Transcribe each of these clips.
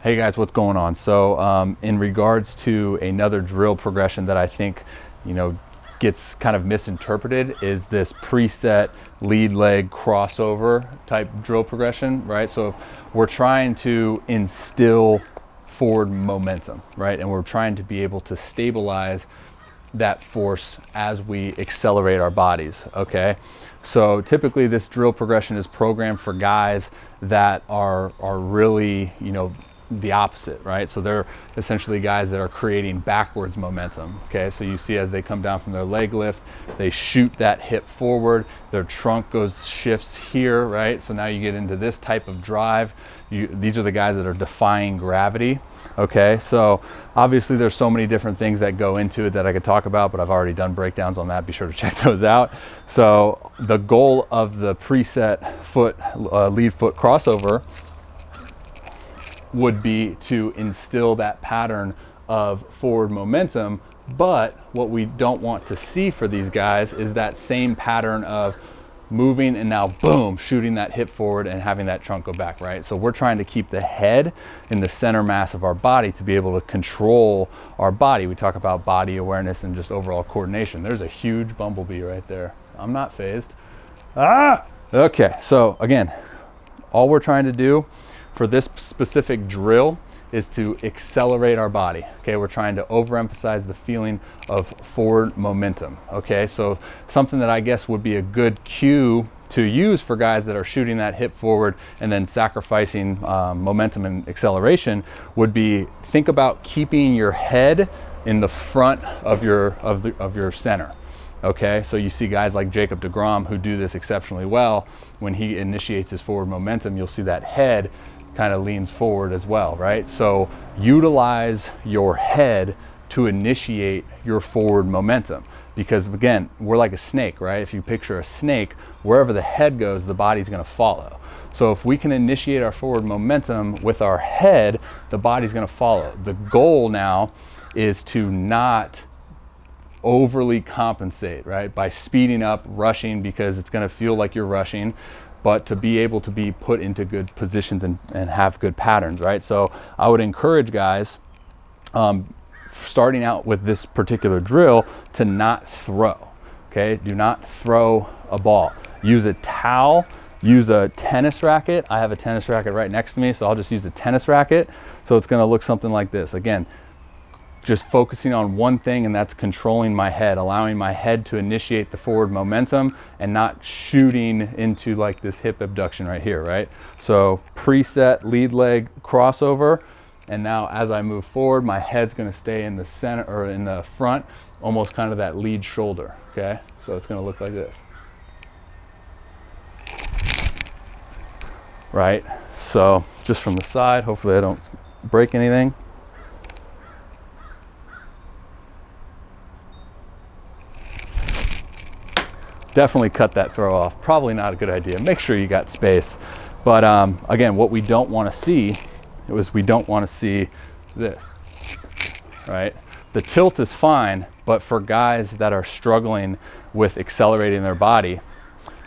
Hey guys, what's going on? So in regards to another drill progression that I think, gets kind of misinterpreted is this preset lead leg crossover type drill progression, right? So if we're trying to instill forward momentum, right? And we're trying to be able to stabilize that force as we accelerate our bodies, okay? So typically this drill progression is programmed for guys that are really, the opposite, right? So they're essentially guys that are creating backwards momentum, okay? So you see as they come down from their leg lift, they shoot that hip forward, their trunk shifts here, right? So now you get into this type of drive. These are the guys that are defying gravity, okay? So obviously there's so many different things that go into it that I could talk about, but I've already done breakdowns on that. Be sure to check those out. So the goal of the preset lead foot crossover would be to instill that pattern of forward momentum, but what we don't want to see for these guys is that same pattern of moving and now boom, shooting that hip forward and having that trunk go back, right? So we're trying to keep the head in the center mass of our body to be able to control our body. We talk about body awareness and just overall coordination. There's a huge bumblebee right there. I'm not phased. Okay, so again, all we're trying to do for this specific drill is to accelerate our body, okay? We're trying to overemphasize the feeling of forward momentum, okay? So something that I guess would be a good cue to use for guys that are shooting that hip forward and then sacrificing momentum and acceleration would be, think about keeping your head in the front of your center. Okay, so you see guys like Jacob deGrom who do this exceptionally well. When he initiates his forward momentum, you'll see that head kind of leans forward as well, right? So utilize your head to initiate your forward momentum, because again, we're like a snake, right? If you picture a snake, wherever the head goes, the body's going to follow. So if we can initiate our forward momentum with our head, the body's going to follow. The goal now is to not overly compensate, right? By speeding up, rushing, because it's going to feel like you're rushing, but to be able to be put into good positions and have good patterns, right? So I would encourage guys starting out with this particular drill to not throw, okay? Do not throw a ball. Use a towel, use a tennis racket. I have a tennis racket right next to me, so I'll just use a tennis racket. So it's gonna look something like this. Again, just focusing on one thing, and that's controlling my head, allowing my head to initiate the forward momentum and not shooting into like this hip abduction right here, right? So preset lead leg crossover, and now as I move forward, my head's gonna stay in the center or in the front, almost kind of that lead shoulder, okay? So it's gonna look like this. Right? So just from the side, hopefully I don't break anything. Definitely cut that throw off. Probably not a good idea. Make sure you got space. But again, what we don't want to see is we don't want to see this, right? The tilt is fine, but for guys that are struggling with accelerating their body,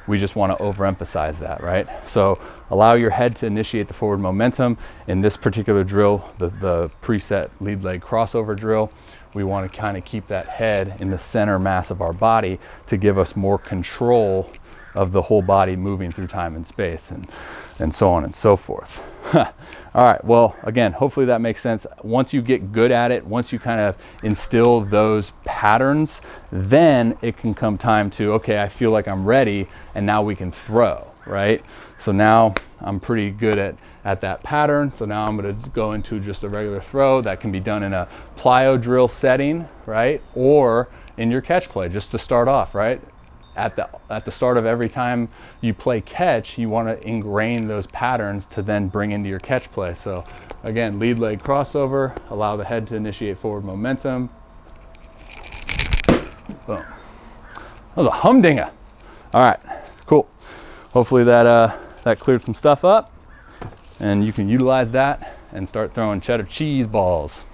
we just want to overemphasize that, right? So allow your head to initiate the forward momentum. In this particular drill, the preset lead leg crossover drill, we want to kind of keep that head in the center mass of our body to give us more control of the whole body moving through time and space and so on and so forth. All right, well, again, hopefully that makes sense. Once you get good at it, once you kind of instill those patterns, then it can come time to, okay, I feel like I'm ready, and now we can throw, right? So now I'm pretty good at that pattern. So now I'm gonna go into just a regular throw that can be done in a plyo drill setting, right? Or in your catch play, just to start off, right? At the start of every time you play catch, you want to ingrain those patterns to then bring into your catch play. So again, lead leg crossover, allow the head to initiate forward momentum. Boom. That was a humdinger. All right, cool. Hopefully that cleared some stuff up, and you can utilize that and start throwing cheddar cheese balls.